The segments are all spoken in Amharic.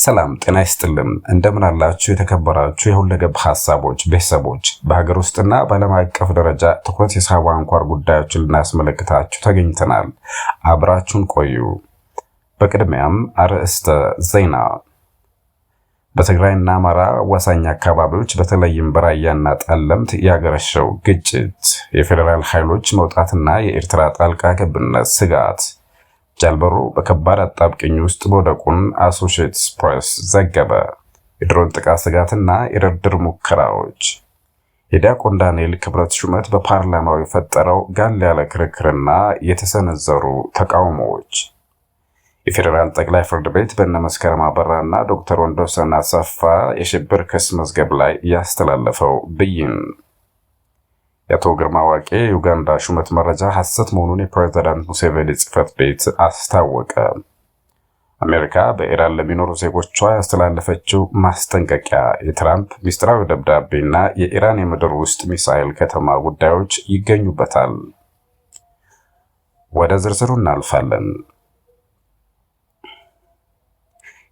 ሰላም ጤና ይስጥልን እንደምን አላችሁ የተከበራችሁ የሁለገብ ሐሳቦች ቤተሰቦች በሀገር ውስጥና በዓለም አቀፍ ደረጃ ትኩረት የሳቡ አንኳር ጉዳዮችን ልናስመለክታችሁ ተገኝተናል። አብራችሁን ቆዩ። በቅድሚያም አርዕስተ ዜና። በትግራይና አማራ አዋሳኝ አካባቢዎች በተለይም በራያና ጠለምት ያገረሸው ግጭት፣ የፌዴራል ኃይሎች መውጣትና የኤርትራ ጣልቃ ገብነት ስጋት፣ ጃልበሮ በከባድ አጣብቂኝ ውስጥ መውደቁን አሶሺየትድ ፕሬስ ዘገበ። የድሮን ጥቃት ስጋትና የድርድር ሙከራዎች፣ የዲያቆን ዳንኤል ክብረት ሹመት በፓርላማው የፈጠረው ጋል ያለ ክርክርና የተሰነዘሩ ተቃውሞዎች፣ የፌዴራል ጠቅላይ ፍርድ ቤት በእነመስከረም አበራና ዶክተር ወንዶሰን አሰፋ የሽብር ክስ መዝገብ ላይ ያስተላለፈው ብይን፣ የአቶ ግርማ ዋቄ ዩጋንዳ ሹመት መረጃ ሐሰት መሆኑን የፕሬዝዳንት ሙሴቬኒ ጽሕፈት ቤት አስታወቀ። አሜሪካ በኢራን ለሚኖሩ ዜጎቿ ያስተላለፈችው ማስጠንቀቂያ፣ የትራምፕ ሚስጥራዊ ደብዳቤና የኢራን የምድር ውስጥ ሚሳኤል ከተማ ጉዳዮች ይገኙበታል። ወደ ዝርዝሩ እናልፋለን።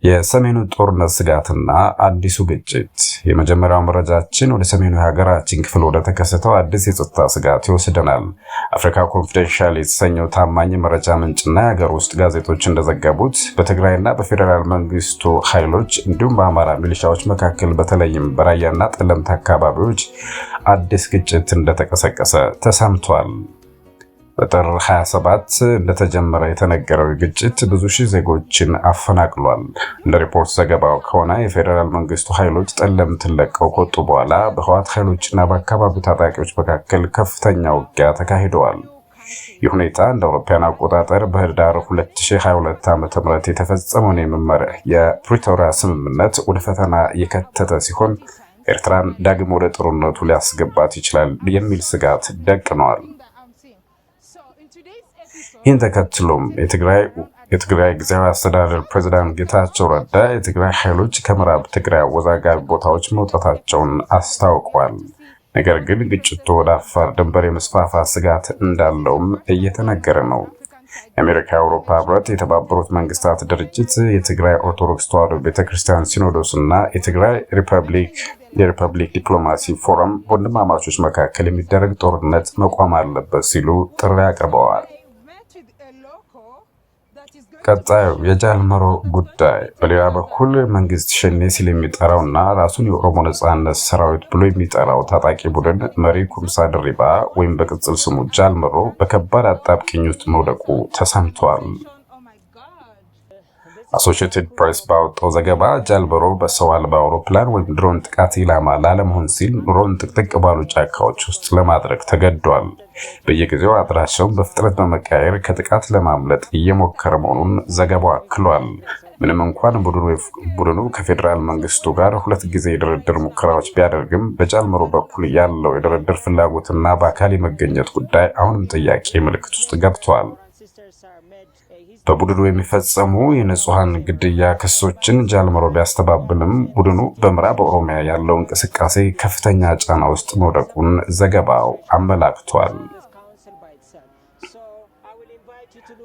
የሰሜኑ ጦርነት ስጋትና አዲሱ ግጭት። የመጀመሪያው መረጃችን ወደ ሰሜኑ የሀገራችን ክፍል ወደ ተከሰተው አዲስ የጸጥታ ስጋት ይወስደናል። አፍሪካ ኮንፊደንሻል የተሰኘው ታማኝ መረጃ ምንጭና የሀገር ውስጥ ጋዜጦች እንደዘገቡት በትግራይና በፌዴራል መንግስቱ ኃይሎች እንዲሁም በአማራ ሚሊሻዎች መካከል በተለይም በራያና ጠለምት አካባቢዎች አዲስ ግጭት እንደተቀሰቀሰ ተሰምቷል። በጥር 27 እንደተጀመረ የተነገረው ግጭት ብዙ ሺህ ዜጎችን አፈናቅሏል። እንደ ሪፖርት ዘገባው ከሆነ የፌዴራል መንግስቱ ኃይሎች ጠለምትን ለቀው ከወጡ በኋላ በህወሓት ኃይሎችና በአካባቢው ታጣቂዎች መካከል ከፍተኛ ውጊያ ተካሂደዋል። ይህ ሁኔታ እንደ አውሮፓውያን አቆጣጠር በህዳር 2022 ዓ.ም የተፈጸመውን የፕሪቶሪያ ስምምነት ወደ ፈተና የከተተ ሲሆን ኤርትራን ዳግም ወደ ጦርነቱ ሊያስገባት ይችላል የሚል ስጋት ደቅነዋል። ይህን ተከትሎም የትግራይ ጊዜያዊ አስተዳደር ፕሬዝዳንት ጌታቸው ረዳ የትግራይ ኃይሎች ከምዕራብ ትግራይ አወዛጋቢ ቦታዎች መውጣታቸውን አስታውቀዋል። ነገር ግን ግጭቱ ወደ አፋር ድንበር የመስፋፋት ስጋት እንዳለውም እየተነገረ ነው። የአሜሪካ፣ የአውሮፓ ህብረት፣ የተባበሩት መንግስታት ድርጅት፣ የትግራይ ኦርቶዶክስ ተዋሕዶ ቤተክርስቲያን ሲኖዶስ እና የትግራይ የሪፐብሊክ ዲፕሎማሲ ፎረም በወንድማማቾች መካከል የሚደረግ ጦርነት መቆም አለበት ሲሉ ጥሪ አቅርበዋል። ቀጣዩ የጃልመሮ ጉዳይ። በሌላ በኩል መንግስት ሸኔ ሲል የሚጠራውና ራሱን የኦሮሞ ነጻነት ሰራዊት ብሎ የሚጠራው ታጣቂ ቡድን መሪ ኩምሳ ድሪባ ወይም በቅጽል ስሙ ጃልመሮ በከባድ አጣብቂኝ ውስጥ መውደቁ ተሰምቷል። አሶሺየትድ ፕሬስ ባወጣው ዘገባ ጃልመሮ በሰው አልባ አውሮፕላን ወይም ድሮን ጥቃት ኢላማ ላለመሆን ሲል ኑሮን ጥቅጥቅ ባሉ ጫካዎች ውስጥ ለማድረግ ተገዷል። በየጊዜው አድራሻውን በፍጥነት በመቀያየር ከጥቃት ለማምለጥ እየሞከረ መሆኑን ዘገባው አክሏል። ምንም እንኳን ቡድኑ ከፌዴራል መንግስቱ ጋር 2 ጊዜ የድርድር ሙከራዎች ቢያደርግም በጃልመሮ በኩል ያለው የድርድር ፍላጎትና በአካል የመገኘት ጉዳይ አሁንም ጥያቄ ምልክት ውስጥ ገብቷል። በቡድኑ የሚፈጸሙ የንጹሃን ግድያ ክሶችን ጃልመሮ ቢያስተባብልም ቡድኑ በምዕራብ ኦሮሚያ ያለው እንቅስቃሴ ከፍተኛ ጫና ውስጥ መውደቁን ዘገባው አመላክቷል።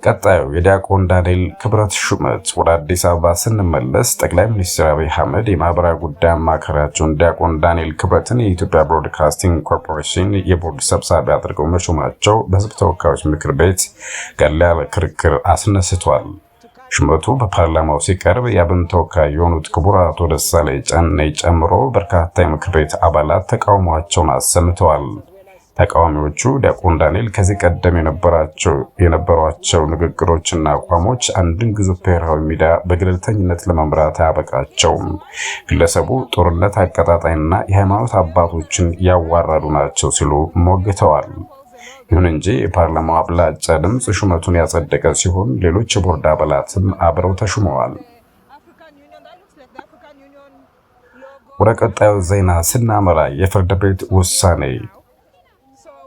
ቀጣዩ የዲያቆን ዳንኤል ክብረት ሹመት። ወደ አዲስ አበባ ስንመለስ ጠቅላይ ሚኒስትር አብይ አህመድ የማህበራዊ ጉዳይ አማካሪያቸውን ዲያቆን ዳንኤል ክብረትን የኢትዮጵያ ብሮድካስቲንግ ኮርፖሬሽን የቦርድ ሰብሳቢ አድርገው መሾማቸው በሕዝብ ተወካዮች ምክር ቤት ጋር ያለ ክርክር አስነስቷል። ሹመቱ በፓርላማው ሲቀርብ የአብን ተወካይ የሆኑት ክቡር አቶ ደሳለኝ ጫኔን ጨምሮ በርካታ የምክር ቤት አባላት ተቃውሟቸውን አሰምተዋል። ተቃዋሚዎቹ ዲያቆን ዳንኤል ከዚህ ቀደም የነበሯቸው ንግግሮችና አቋሞች አንድን ግዙፍ ብሔራዊ ሚዲያ በገለልተኝነት ለመምራት አያበቃቸውም፣ ግለሰቡ ጦርነት አቀጣጣይና የሃይማኖት አባቶችን ያዋረዱ ናቸው ሲሉ ሞግተዋል። ይሁን እንጂ የፓርላማው አብላጫ ድምፅ ሹመቱን ያጸደቀ ሲሆን ሌሎች የቦርድ አባላትም አብረው ተሹመዋል። ወደ ቀጣዩ ዜና ስናመራ የፍርድ ቤት ውሳኔ።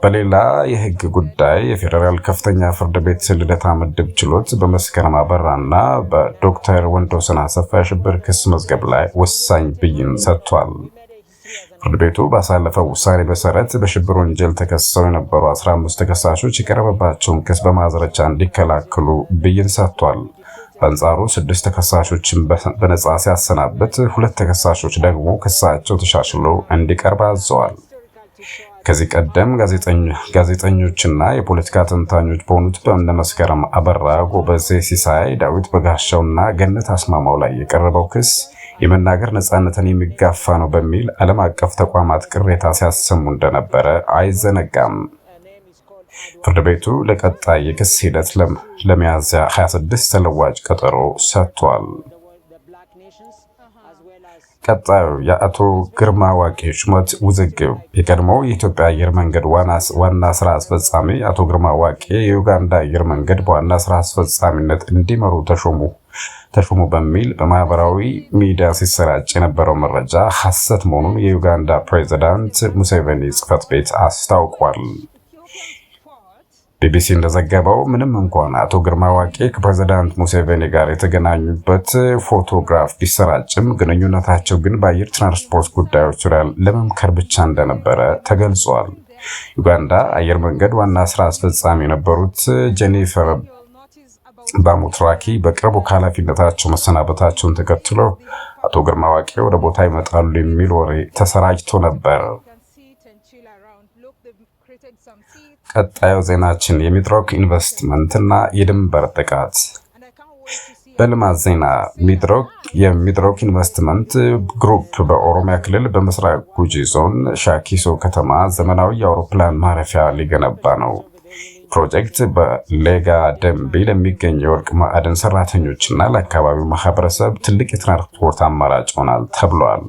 በሌላ የህግ ጉዳይ የፌዴራል ከፍተኛ ፍርድ ቤት ልደታ ምድብ ችሎት በመስከረም አበራና በዶክተር ወንዶሰን አሰፋ የሽብር ክስ መዝገብ ላይ ወሳኝ ብይን ሰጥቷል። ፍርድ ቤቱ ባሳለፈው ውሳኔ መሰረት በሽብር ወንጀል ተከሰው የነበሩ 15 ተከሳሾች የቀረበባቸውን ክስ በማስረጃ እንዲከላከሉ ብይን ሰጥቷል። በአንጻሩ 6 ተከሳሾችን በነጻ ሲያሰናብት 2 ተከሳሾች ደግሞ ክሳቸው ተሻሽሎ እንዲቀርብ አዘዋል። ከዚህ ቀደም ጋዜጠኞችና የፖለቲካ ተንታኞች በሆኑት በእነ መስከረም አበራ፣ ጎበዜ ሲሳይ፣ ዳዊት በጋሻውና ገነት አስማማው ላይ የቀረበው ክስ የመናገር ነጻነትን የሚጋፋ ነው በሚል ዓለም አቀፍ ተቋማት ቅሬታ ሲያሰሙ እንደነበረ አይዘነጋም። ፍርድ ቤቱ ለቀጣይ የክስ ሂደት ለሚያዝያ 26 ተለዋጭ ቀጠሮ ሰጥቷል። ቀጣዩ የአቶ ግርማ ዋቄ ሹመት ውዝግብ። የቀድሞው የኢትዮጵያ አየር መንገድ ዋና ስራ አስፈጻሚ አቶ ግርማ ዋቄ የዩጋንዳ አየር መንገድ በዋና ስራ አስፈጻሚነት እንዲመሩ ተሾሙ በሚል በማህበራዊ ሚዲያ ሲሰራጭ የነበረው መረጃ ሐሰት መሆኑን የዩጋንዳ ፕሬዝዳንት ሙሴቬኒ ጽሕፈት ቤት አስታውቋል። ቢቢሲ እንደዘገበው ምንም እንኳን አቶ ግርማ ዋቄ ከፕሬዝዳንት ሙሴቬኒ ጋር የተገናኙበት ፎቶግራፍ ቢሰራጭም ግንኙነታቸው ግን በአየር ትራንስፖርት ጉዳዮች ዙሪያ ለመምከር ብቻ እንደነበረ ተገልጿል። ዩጋንዳ አየር መንገድ ዋና ስራ አስፈጻሚ የነበሩት ጄኒፈር ባሙትራኪ በቅርቡ ከኃላፊነታቸው መሰናበታቸውን ተከትሎ አቶ ግርማ ዋቄ ወደ ቦታ ይመጣሉ የሚል ወሬ ተሰራጭቶ ነበር። ቀጣዩ ዜናችን የሚድሮክ ኢንቨስትመንት እና የድንበር ጥቃት። በልማት ዜና የሚድሮክ ኢንቨስትመንት ግሩፕ በኦሮሚያ ክልል በምስራቅ ጉጂ ዞን ሻኪሶ ከተማ ዘመናዊ የአውሮፕላን ማረፊያ ሊገነባ ነው። ፕሮጀክት በሌጋ ደንቢ ለሚገኝ የወርቅ ማዕድን ሰራተኞችና ለአካባቢው ማህበረሰብ ትልቅ የትራንስፖርት አማራጭ ይሆናል ተብሏል።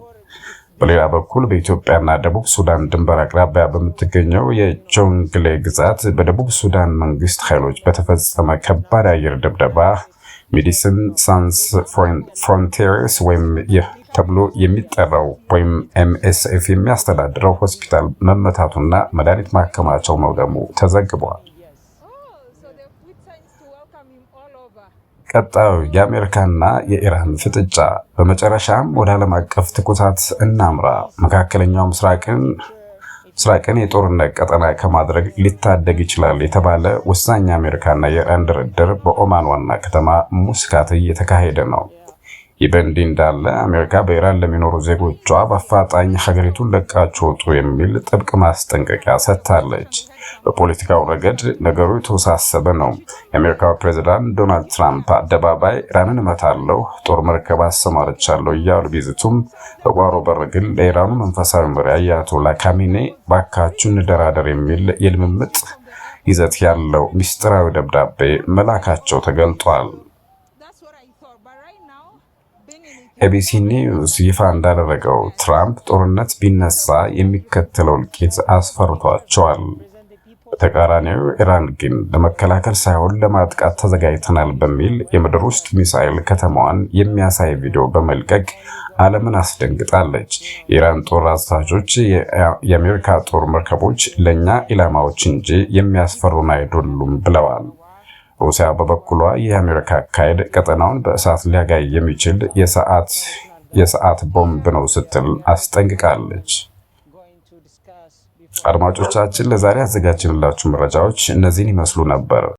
በሌላ በኩል በኢትዮጵያና ደቡብ ሱዳን ድንበር አቅራቢያ በምትገኘው የጆንግሌ ግዛት በደቡብ ሱዳን መንግስት ኃይሎች በተፈጸመ ከባድ አየር ድብደባ ሜዲሲን ሳንስ ፍሮንቲርስ ወይም ተብሎ የሚጠራው ወይም MSF የሚያስተዳድረው ሆስፒታል መመታቱና መድኃኒት ማከማቸው መውደሙ ተዘግቧል። ቀጣዩ የአሜሪካና የኢራን ፍጥጫ። በመጨረሻም ወደ ዓለም አቀፍ ትኩሳት እናምራ። መካከለኛው ምስራቅን የጦርነት ቀጠና ከማድረግ ሊታደግ ይችላል የተባለ ወሳኝ የአሜሪካና የኢራን ድርድር በኦማን ዋና ከተማ ሙስካት እየተካሄደ ነው። ይህ በእንዲህ እንዳለ አሜሪካ በኢራን ለሚኖሩ ዜጎቿ በአፋጣኝ ሀገሪቱን ለቃችሁ ውጡ የሚል ጥብቅ ማስጠንቀቂያ ሰጥታለች። በፖለቲካው ረገድ ነገሩ የተወሳሰበ ነው። የአሜሪካው ፕሬዝዳንት ዶናልድ ትራምፕ አደባባይ ኢራንን እመታለሁ፣ ጦር መርከብ አሰማርቻለሁ እያሉ ቢዝቱም በጓሮ በር ግን ለኢራኑ መንፈሳዊ መሪ አያቶላ ካሚኔ ባካችሁ እንደራደር የሚል የልምምጥ ይዘት ያለው ሚስጥራዊ ደብዳቤ መላካቸው ተገልጧል። ኤቢሲ ኒውስ ይፋ እንዳደረገው ትራምፕ ጦርነት ቢነሳ የሚከተለው እልቂት አስፈርቷቸዋል። በተቃራኒው ኢራን ግን ለመከላከል ሳይሆን ለማጥቃት ተዘጋጅተናል በሚል የምድር ውስጥ ሚሳኤል ከተማዋን የሚያሳይ ቪዲዮ በመልቀቅ ዓለምን አስደንግጣለች። የኢራን ጦር አዛዦች የአሜሪካ ጦር መርከቦች ለኛ ኢላማዎች እንጂ የሚያስፈሩን አይደሉም ብለዋል። ሩሲያ በበኩሏ የአሜሪካ አካሄድ ቀጠናውን በእሳት ሊያጋይ የሚችል የሰዓት ቦምብ ነው ስትል አስጠንቅቃለች። አድማጮቻችን ለዛሬ ያዘጋጀንላችሁ መረጃዎች እነዚህን ይመስሉ ነበር።